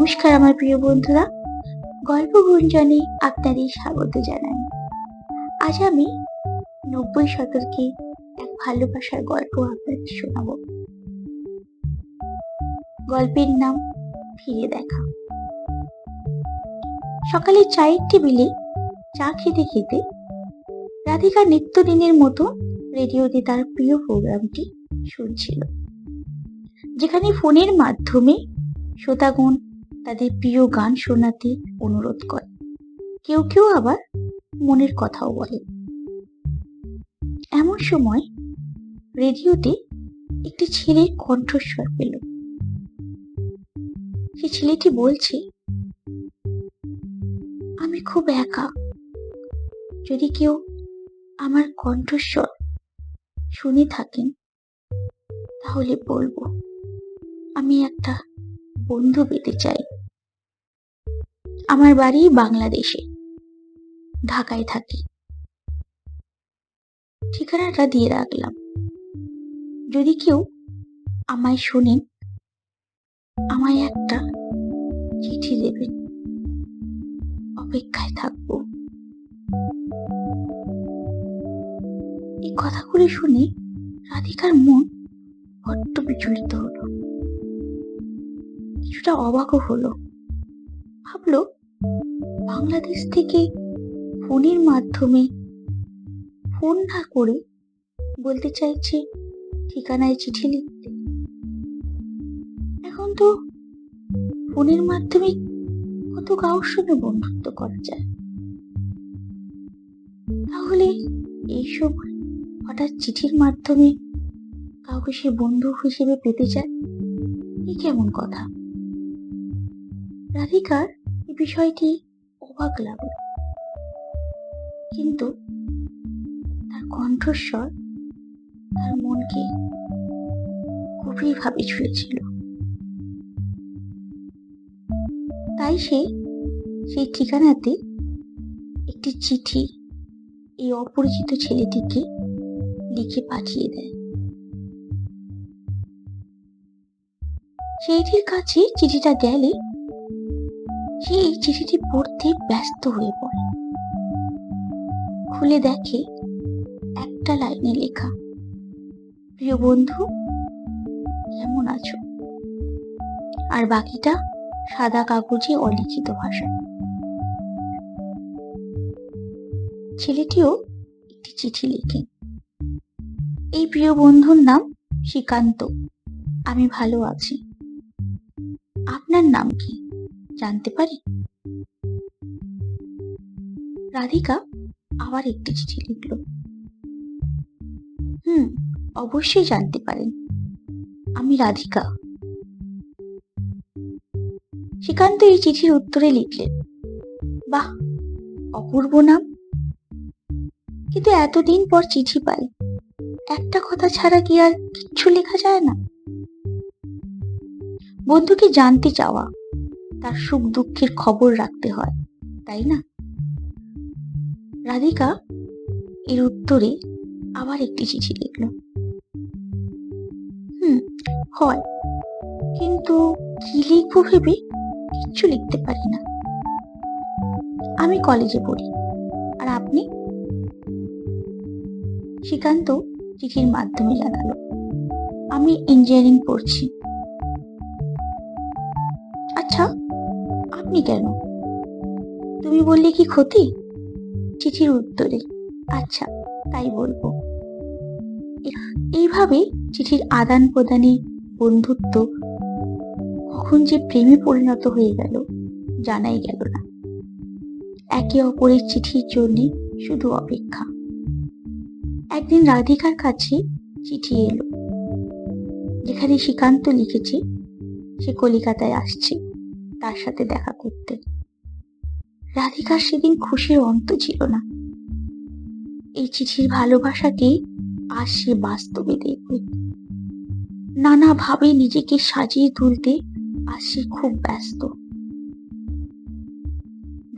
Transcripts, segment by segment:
নমস্কার আমার প্রিয় বন্ধুরা, গল্প গুঞ্জনে আপনাদের স্বাগত জানাই। আজ আমি 90 শতকে এক ভালোবাসার গল্প আপনাদের শোনাবো। গল্পের নাম ফিরে দেখা। সকালে চায়ের টেবিলে চা খেতে খেতে রাধিকা নিত্যদিনের মতো রেডিওতে তার প্রিয় প্রোগ্রামটি শুনছিল, যেখানে ফোনের মাধ্যমে শ্রোতাগণ তাদের প্রিয় গান শোনাতে অনুরোধ করে। কেউ কেউ আবার মনের কথাও বলে। এমন সময় রেডিওতে একটি ছেলের কণ্ঠস্বর পেল। সে ছেলেটি বলছে, আমি খুব একা, যদি কেউ আমার কণ্ঠস্বর শুনে থাকেন তাহলে বলবো, আমি একটা বন্ধু পেতে চাই। আমার বাড়ি বাংলাদেশে, ঢাকায় থাকি। ঠিকানাটা দিয়ে রাখলাম, যদি কেউ আমায় শোনেন আমায় একটা চিঠি দেবেন, অপেক্ষায় থাকবো। এই কথাগুলি শুনে রাধিকার মন বড্ড বিচলিত হলো, কিছুটা অবাকও হলো। ভাবলো, বাংলাদেশ থেকে ফোনের মাধ্যমে ফোন না করে বলতে চাইছে ঠিকানায় চিঠি লিখতে। এখন তো ফোনের মাধ্যমে কত কারোর সঙ্গে বন্ধুত্ব করা যায়, তাহলে এই সময় হঠাৎ চিঠির মাধ্যমে কাউকে সে বন্ধু হিসেবে পেতে চায়, এই কেমন কথা? রাধিকার এই বিষয়টি অবাক লাগলো, কিন্তু তার কণ্ঠস্বর তার মনকে গভীরভাবে ছুঁয়েছিল। তাই সে সেই ঠিকানাতে একটি চিঠি এই অপরিচিত ছেলেটিকে লিখে পাঠিয়ে দেয়। সেইটির কাছে চিঠিটা গেলে সে এই চিঠিটি পড়তে ব্যস্ত হয়ে পড়ে। খুলে দেখে একটা লাইনে লেখা, প্রিয় বন্ধু, কেমন আছো? আর বাকিটা সাদা কাগজে অলিখিত ভাষায়। ছেলেটিও একটি চিঠি লেখে, এই প্রিয় বন্ধুর নাম শ্রীকান্ত, আমি ভালো আছি। আপনার নাম কি জানতে পারি? রাধিকা আবার একটি চিঠি লিখল, অবশ্যই জানতে পারেন, আমি রাধিকা। শ্রীকান্ত এই চিঠির উত্তরে লিখলেন, বাহ, অপূর্ব নাম, কিন্তু এতদিন পর চিঠি পাই, একটা কথা ছাড়া কি আর কিচ্ছু লেখা যায় না? বন্ধুকে জানতে চাওয়া, তার সুখ দুঃখের খবর রাখতে হয়, তাই না? রাধিকা এর উত্তরে আবার একটি চিঠি লিখল, হয়, কিন্তু কি লিখবো ভেবে কিচ্ছু লিখতে পারি না। আমি কলেজে পড়ি, আর আপনি? শ্রীকান্ত চিঠির মাধ্যমে জানালো, আমি ইঞ্জিনিয়ারিং পড়ছি। আচ্ছা, আপনি কেন? তুমি বললে কি ক্ষতি? চিঠির উত্তরে, আচ্ছা, তাই বলবো। এইভাবে চিঠির আদান প্রদানে বন্ধুত্ব কখন যে প্রেমে পরিণত হয়ে গেল জানাই গেল না। একে অপরের চিঠির জন্য শুধু অপেক্ষা। একদিন রাধিকার কাছে চিঠি এলো, যেখানে শ্রীকান্ত লিখেছে সে কলিকাতায় আসছে তার সাথে দেখা করতে। রাধিকার সেদিন খুশির অন্ত ছিল না। এই চিঠির ভালোবাসাকে আজ সে বাস্তবে দেখবে। নানাভাবে নিজেকে সাজিয়ে তুলতে আজ সে খুব ব্যস্ত।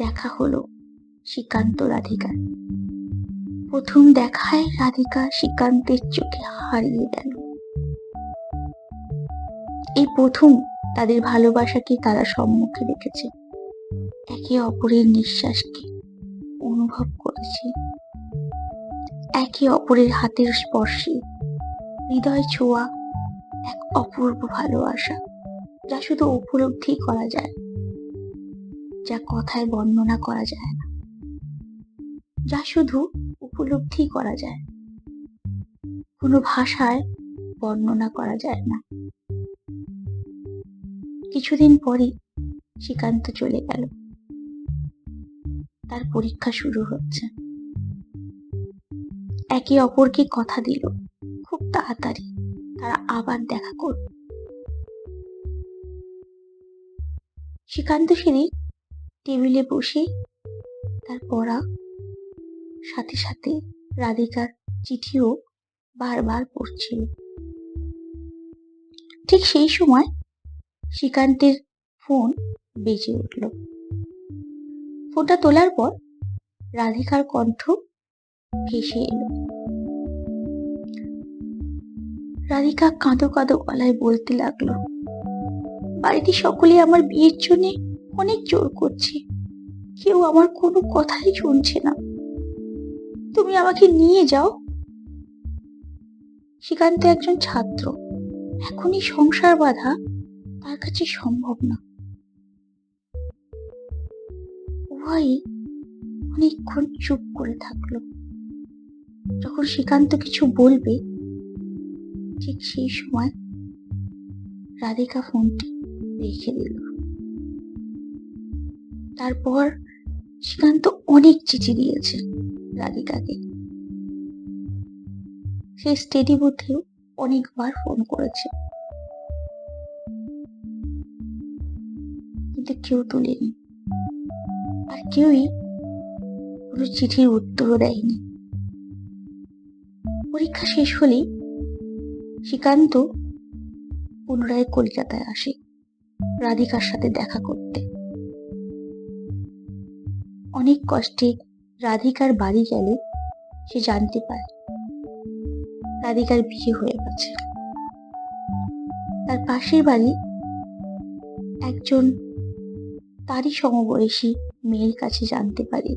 দেখা হলো শ্রীকান্ত রাধিকার। প্রথম দেখায় রাধিকা শ্রীকান্তের চোখে হারিয়ে গেল। এই প্রথম তাদের ভালোবাসাকে তারা সম্মুখে রেখেছে, একে অপরের নিঃশ্বাসকে অনুভব করেছে, একে অপরের হাতের স্পর্শে হৃদয় ছোঁয়া এক অপূর্ব ভালোবাসা, যা শুধু উপলব্ধি করা যায়, যা কথায় বর্ণনা করা যায় না, যা শুধু উপলব্ধি করা যায়, কোনো ভাষায় বর্ণনা করা যায় না। কিছুদিন পরই শ্রীকান্ত চলে গেল। তার পরীক্ষা শুরু হচ্ছে। একে অপরকে কথা দিল খুব তাড়াতাড়ি তারা আবার দেখা করবে। শ্রীকান্ত সেদিন টেবিলে বসে তার পড়া সাথে সাথে রাধিকার চিঠিও বারবার পড়ছিল। ঠিক সেই সময় শ্রীকান্তের ফোন বেজে উঠল। ফোনটা তোলার পর রাধিকার কণ্ঠ ভেসে এলো। রাধিকা কাঁদো কাঁদো গলায় বলতে লাগলো, বাড়িতে সকলে আমার বিয়ের জন্য অনেক জোর করছে, কেউ আমার কোনো কথাই শুনছে না, তুমি আমাকে নিয়ে যাও। শ্রীকান্ত একজন ছাত্র, এখনই সংসার বাঁধা তার কাছে সম্ভব না। উভয়ই অনেকক্ষণ চুপ করে থাকলো। যখন শ্রীকান্ত কিছু বলবে ঠিক সেই সময় রাধিকা ফোনটি রেখে দিল। তারপর শ্রীকান্ত অনেক চিঠি দিয়েছে রাধিকাকে। সে স্টেডি বুথেও অনেকবার ফোন করেছে, কিন্তু কেউ তুলেনি, আর কেউই কোনো চিঠির উত্তরও দেয়নি। পরীক্ষা শেষ হলেই শ্রীকান্ত পুনরায় কলকাতায় আসে রাধিকার সাথে দেখা করতে। অনেক কষ্টে রাধিকার বাড়ি গেলে সে জানতে পারে রাধিকার বিয়ে হয়ে গেছে। তার পাশের বাড়ি একজন তারই সমবয়সী মেয়ের কাছে জানতে পারে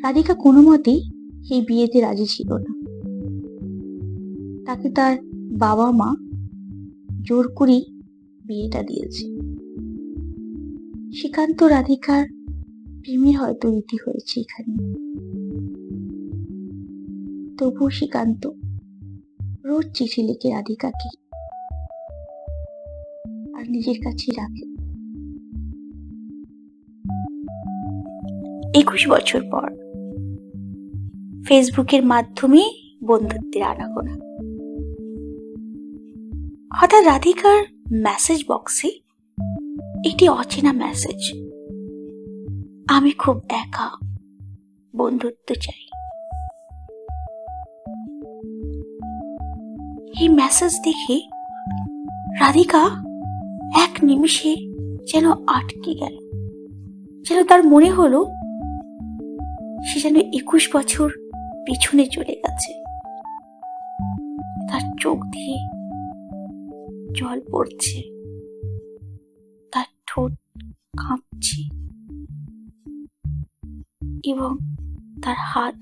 রাধিকা কোনো মতেই এই বিয়েতে রাজি ছিল না। তাকে তার বাবা মা জোর করেই বিয়েটা দিয়েছে। শ্রীকান্ত রাধিকার প্রেমের হয়তো রীতি হয়েছে এখানে। তবুও শ্রীকান্ত রোজ চিঠি লিখে রাধিকাকে আর নিজের কাছে রাখে। 21 বছর পর ফেসবুকের মাধ্যমে বন্ধুত্বের আনাগোনা। হঠাৎ রাধিকার মেসেজ বক্সে একটি অচেনা মেসেজ, আমি খুব একা, বন্ধুত্ব চাই। এই মেসেজ দেখে রাধিকা এক নিমিষে যেন আটকে গেল। যেন তার মনে হলো সে যেন 21 বছর পিছনে চলে গেছে। তার চোখ দিয়ে জল পড়ছে, তার ঠোঁট কাঁপছে এবং তার হাত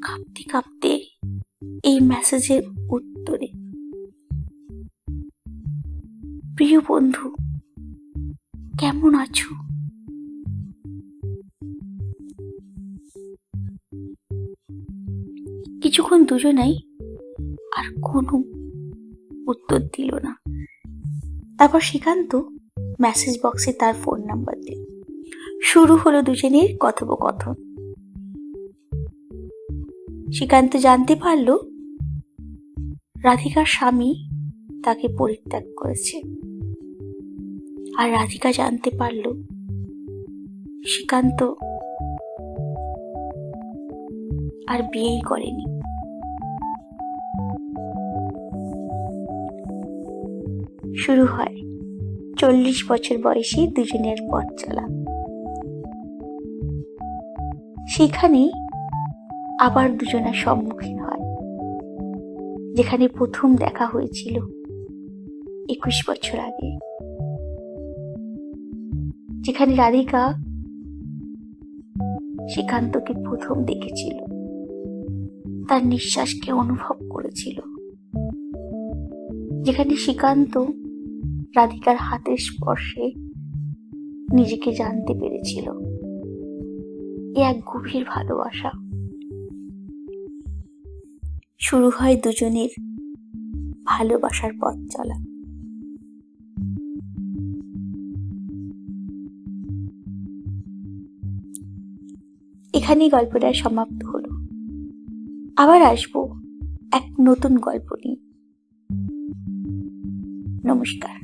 কাঁপতে কাঁপতে এই মেসেজের উত্তরে, প্রিয় বন্ধু কেমন আছো? কিছুক্ষণ দুজনাই আর কোনো উত্তর দিল না। তারপর শ্রীকান্ত মেসেজ বক্সে তার ফোন নাম্বার দিল। শুরু হলো দুজনের কথোপকথন। শ্রীকান্ত জানতে পারল রাধিকার স্বামী তাকে পরিত্যাগ করেছে, আর রাধিকা জানতে পারল শ্রীকান্ত আর বিয়েই করেনি। শুরু হয় 40 বছর বয়সী দুজনের পথ চলা। সেখানে আবার দুজনের সম্মুখীন হয়, যেখানে প্রথম দেখা হয়েছিল 21 বছর আগে, যেখানে রাধিকা শ্রীকান্তকে প্রথম দেখেছিল, তার নিঃশ্বাসকে অনুভব করেছিল, যেখানে শ্রীকান্ত রাধিকার হাতের স্পর্শে নিজেকে জানতে পেরেছিল। এ এক গভীর ভালোবাসা। শুরু হয় দুজনের ভালোবাসার পথ চলা। এখানেই গল্পটা সমাপ্ত হলো। আবার আসবো এক নতুন গল্প নিয়ে। নমস্কার।